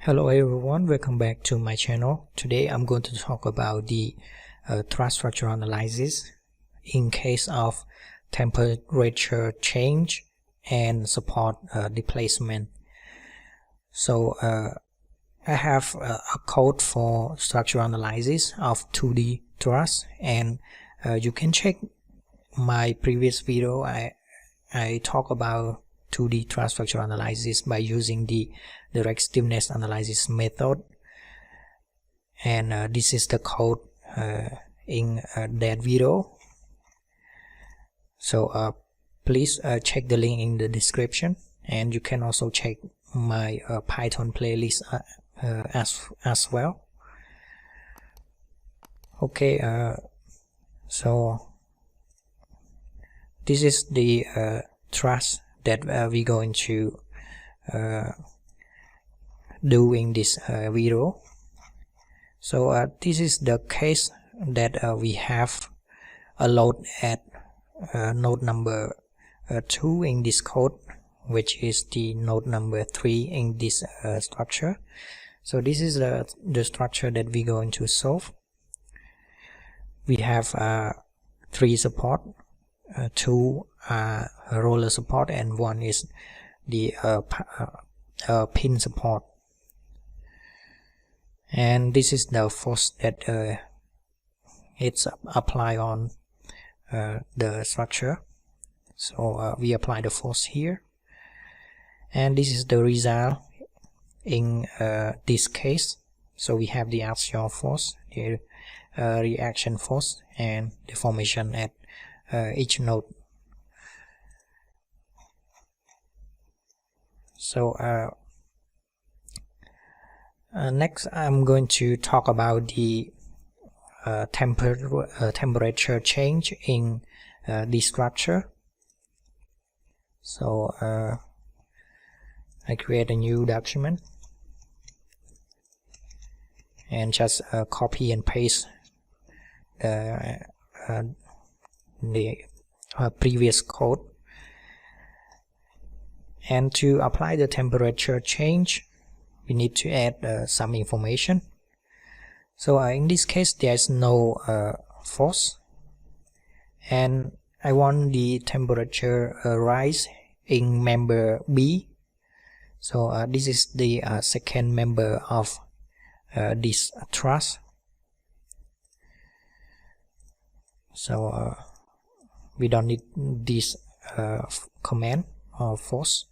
Hello everyone, welcome back to my channel. Today I'm going to talk about the truss structural analysis in case of temperature change and support displacement. So I have a code for structural analysis of 2D truss, and you can check my previous video. I talk about 2D truss structural analysis by using the direct stiffness analysis method, and this is the code in that video. So please check the link in the description, and you can also check my Python playlist as well. Okay, so this is the truss that we're going to do in this video. So this is the case that we have a load at node number 2 in this code, which is the node number 3 in this structure. So this is the structure that we're going to solve. We have 3 support, 2 roller support, and 1 is the pin support. And this is the force that it's applied on the structure. So we apply the force here, and this is the result in this case. So we have the axial force, the reaction force, and the formation at each node. So next I'm going to talk about the temperature change in this structure. So I create a new document and just copy and paste the previous code. And to apply the temperature change, we need to add some information. So in this case, there's no force, and I want the temperature rise in member B. So this is the second member of this truss. So we don't need this command or force,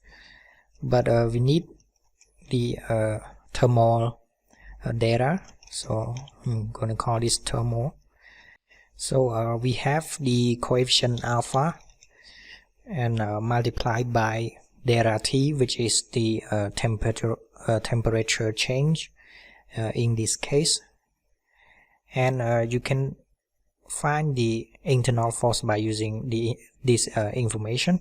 but we need the thermal data. So I'm going to call this thermal. So we have the coefficient alpha and multiplied by delta T, which is the temperature change in this case. And you can find the internal force by using this information.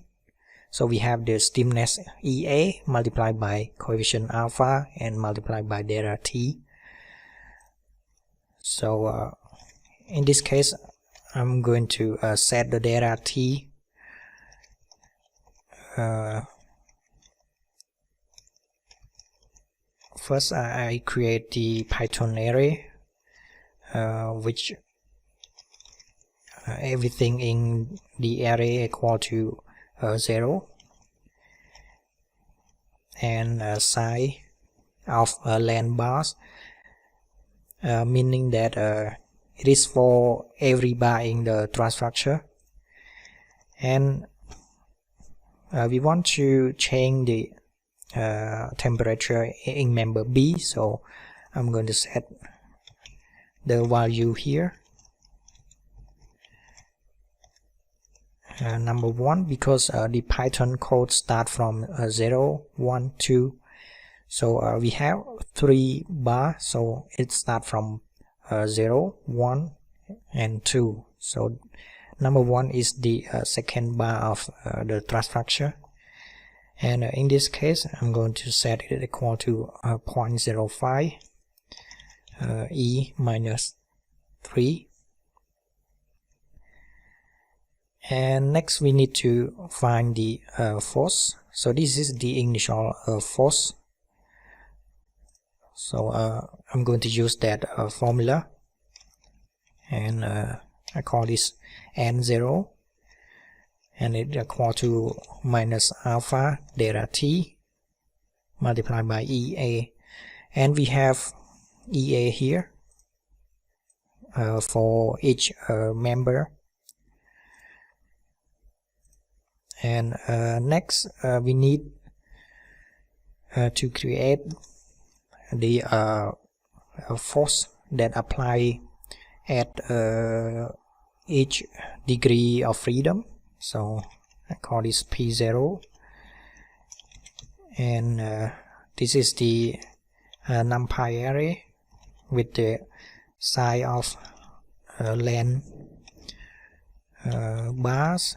So we have the stiffness EA multiplied by coefficient alpha and multiplied by delta T. So in this case, I'm going to set the delta T first. I create the Python array which everything in the array equal to 0, and size of len bars, meaning that it is for every bar in the truss structure. And we want to change the temperature in member B, so I'm going to set the value here. Number 1, because the Python code start from 0, 1, 2. So we have 3 bars, so it start from 0, 1, and 2. So number 1 is the second bar of the truss structure. And in this case, I'm going to set it equal to 0.05 E minus 3. And next we need to find the force. So this is the initial force So I'm going to use that formula, and I call this n0, and it equal to minus alpha delta t multiplied by EA, and we have EA here for each member. And next we need to create the force that apply at each degree of freedom. So I call this P0, and this is the numpy array with the size of length bars,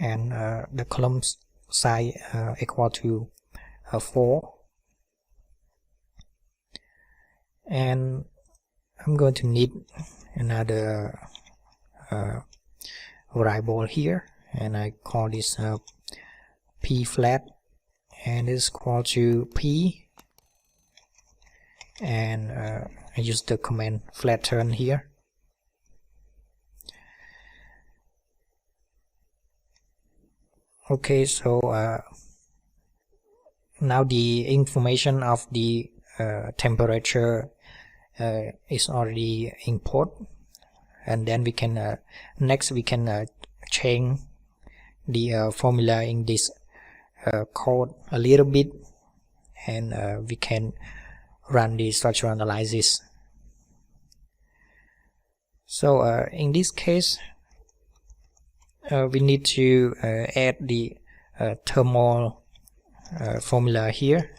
and the column size equal to 4, and I'm going to need another variable here, and I call this P flat, and it's equal to P, and I use the command flatten here. Okay, so now the information of the temperature is already import, and then we can next we can change the formula in this code a little bit, and we can run the structural analysis. So in this case we need to add the thermal formula here.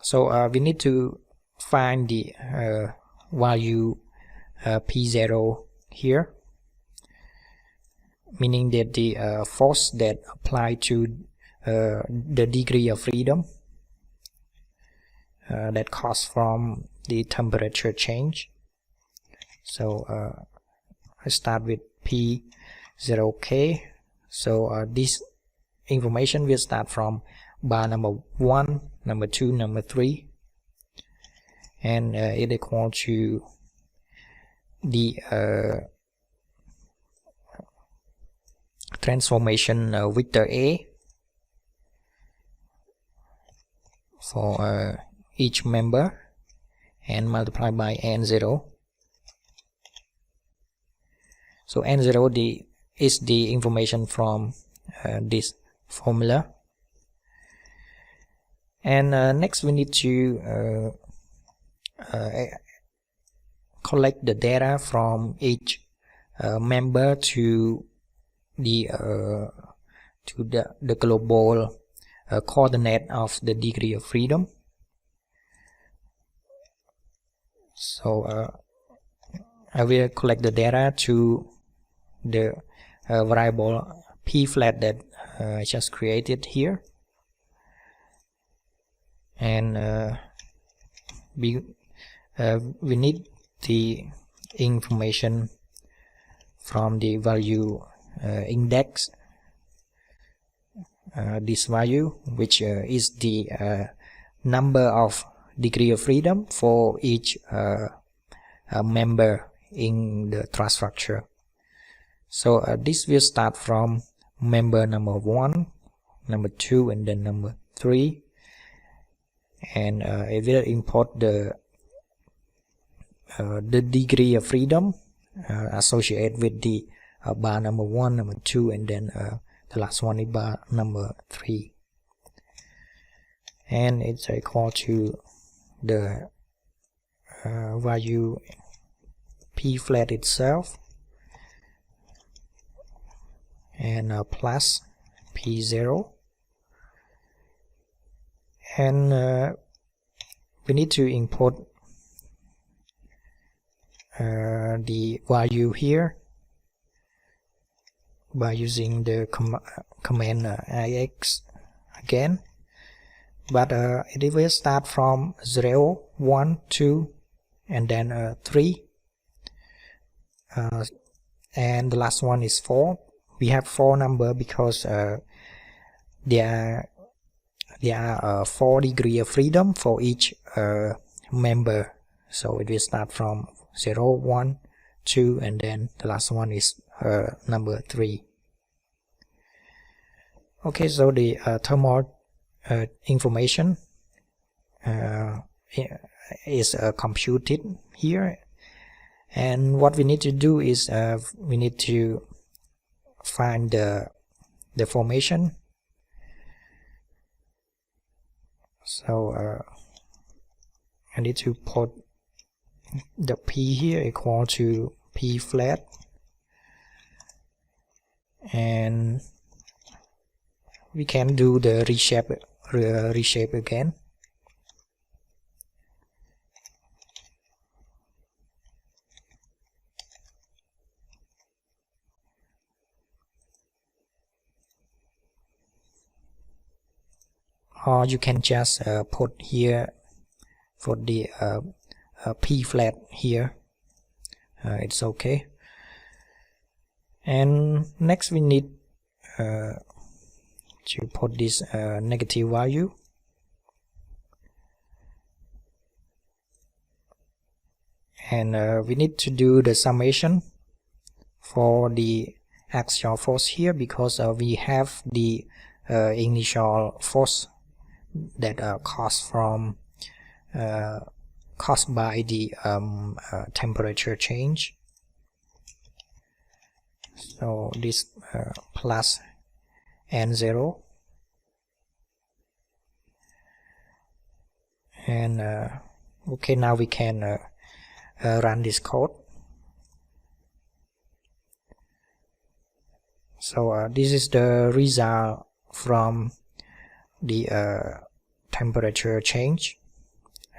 So we need to find the value P0 here, meaning that the force that apply to the degree of freedom that comes from the temperature change. So I start with P0K. So this information will start from bar number 1, number 2, number 3, and it equal to the transformation vector A for each member, and multiply by n0. So n0 is the information from this formula, and next we need to collect the data from each member to the global coordinate of the degree of freedom. So I will collect the data to the variable P flat that I just created here, and we need the information from the value index, this value, which is the number of degree of freedom for each member in the truss structure. So this will start from member number 1, number 2, and then number 3, and it will import the degree of freedom associated with the bar number 1, number 2, and then the last one is bar number 3, and it's equal to the value P flat itself, and plus P0, and we need to import the value here by using the command ix again, but it will start from 0, 1, 2, and then 3, and the last one is 4. We have 4 number because there are 4 degrees of freedom for each member. So it will start from 0, 1, 2, and then the last one is number 3. Okay, so the thermal information is computed here, and what we need to do is we need to find the formation. So I need to put the P here equal to P flat, and we can do the reshape again. Or you can just put here for the P flat here. It's okay. And next we need to put this negative value. And we need to do the summation for the axial force here, because we have the initial force that caused by the temperature change. So this plus n0, and okay, now we can run this code. So this is the result from the temperature change.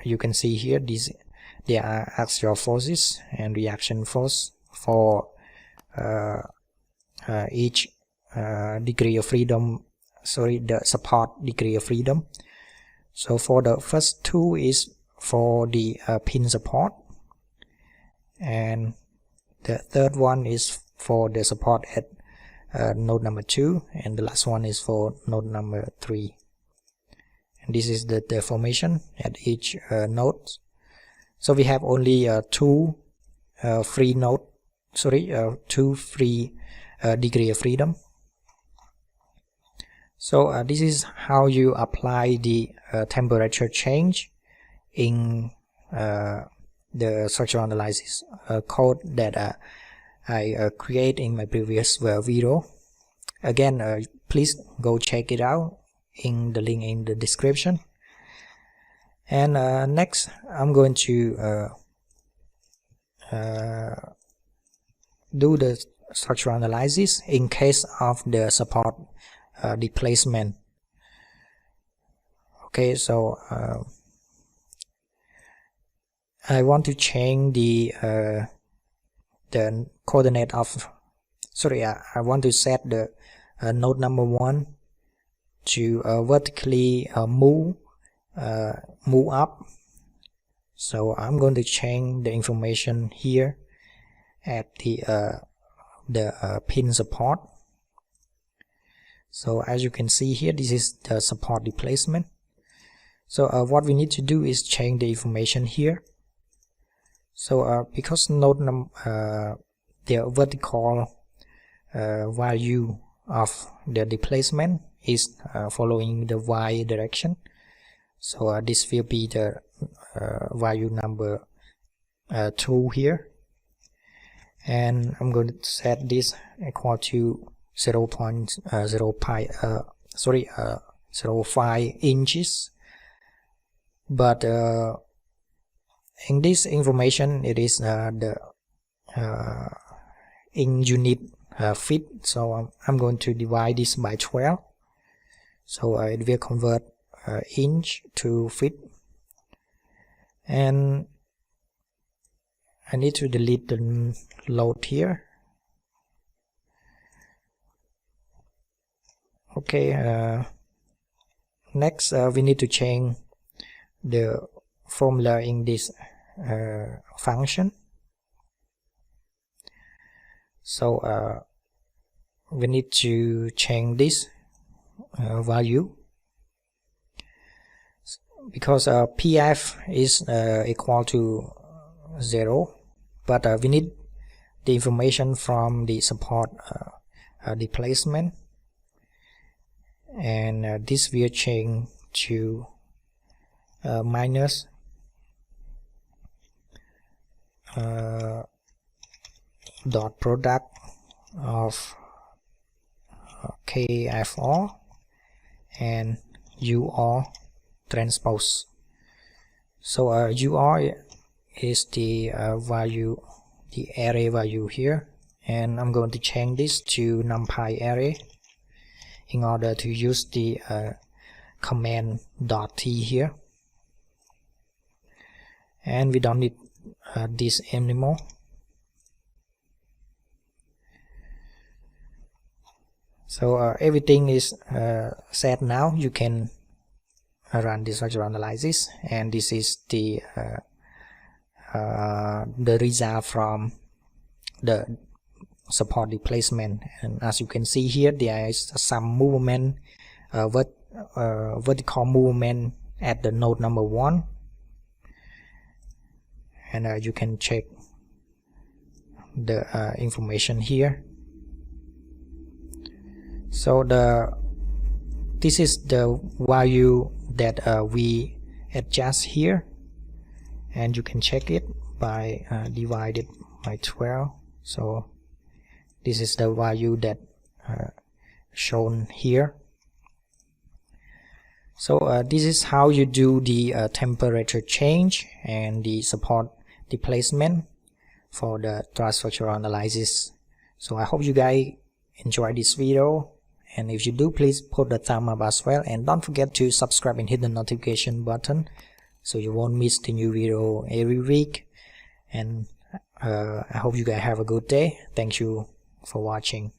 You can see here there are axial forces and reaction force for each degree of freedom, the support degree of freedom. So for the first 2 is for the pin support, and the third one is for the support at node number 2, and the last one is for node number 3. And this is the deformation at each node. So we have only 2 free node, 2 free degree of freedom. So this is how you apply the temperature change in the structural analysis code that I create in my previous video. Again, please go check it out in the link in the description. And next I'm going to do the structural analysis in case of the support displacement. Okay, so I want to change the coordinate of I want to set the node number 1 to vertically move up. So I'm going to change the information here at the pin support. So as you can see here, this is the support displacement. So what we need to do is change the information here. So because node the vertical value of the displacement is following the y direction, so this will be the value number 2 here, and I'm going to set this equal to 0.05 inches. But in this information it is the in unit feet, so I'm going to divide this by 12, so it will convert inch to feet. And I need to delete the load here. Okay, next we need to change the formula in this function. So we need to change this value, because PF is equal to 0, but we need the information from the support displacement, and this will change to minus dot product of KFR and UR transpose. So UR is the value, the array value here, and I'm going to change this to numpy array in order to use the command .t here, and we don't need this anymore. So everything is set now. You can run the structural analysis, and this is the result from the support displacement. And as you can see here, there is some movement, vertical movement at the node number 1, and you can check the information here. So this is the value that we adjust here, and you can check it by divided by 12. So this is the value that shown here. So this is how you do the temperature change and the support displacement for the truss structural analysis. So I hope you guys enjoy this video, and if you do, please put the thumb up as well, and don't forget to subscribe and hit the notification button so you won't miss the new video every week. And I hope you guys have a good day. Thank you for watching.